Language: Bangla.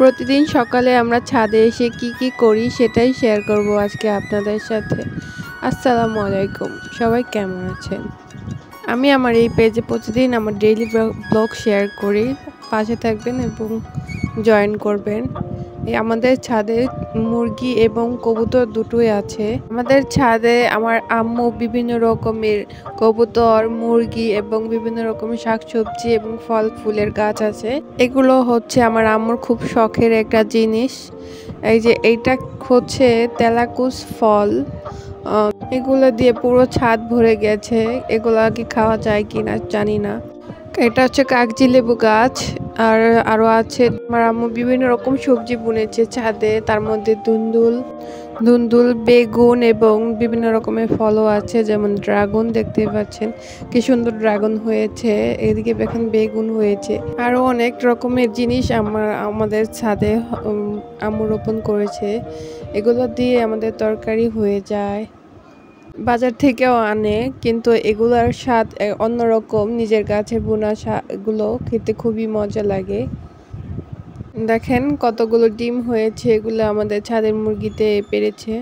প্রতিদিন সকালে আমরা ছাদে এসে কি করি সেটাই শেয়ার করব আজকে আপনাদের সাথে। আসসালামু আলাইকুম, সবাই কেমন আছেন? আমি আমার এই পেজে প্রতিদিন আমার ডেইলি ব্লগ শেয়ার করি। পাশে থাকবেন এবং জয়েন করবেন। আমাদের ছাদে মুরগি এবং কবুতর দুটোই আছে। আমাদের ছাদে আমার আম্মু বিভিন্ন রকমের কবুতর, মুরগি এবং বিভিন্ন রকমের শাকসবজি এবং ফল ফুলের গাছ আছে। এগুলো হচ্ছে আমার আম্মুর খুব শখের একটা জিনিস। এই যে এইটা হচ্ছে তেলাকুচ ফল, এগুলো দিয়ে পুরো ছাদ ভরে গেছে। এগুলো কি খাওয়া যায় কিনা জানি না। এটা হচ্ছে কাগজি লেবু গাছ। আর আরো আছে, আমার আম্মু বিভিন্ন রকম সবজি বুনেছে ছাদে, তার মধ্যে ধুন্দুল, বেগুন এবং বিভিন্ন রকমের ফলও আছে, যেমন ড্রাগন দেখতে পাচ্ছেন কি সুন্দর ড্রাগন হয়েছে। এদিকে দেখেন বেগুন হয়েছে। আরো অনেক রকমের জিনিস আমাদের ছাদে আম্মু রোপণ করেছে। এগুলো দিয়ে আমাদের তরকারি হয়ে যায়। বাজার থেকেও আনে, কিন্তু এগুলোর স্বাদ অন্যরকম। নিজের গাছে বোনা এগুলো খেতে খুবই মজা লাগে। দেখেন কতগুলো ডিম হয়েছে, এগুলো আমাদের ছাদের মুরগিতে পেড়েছে।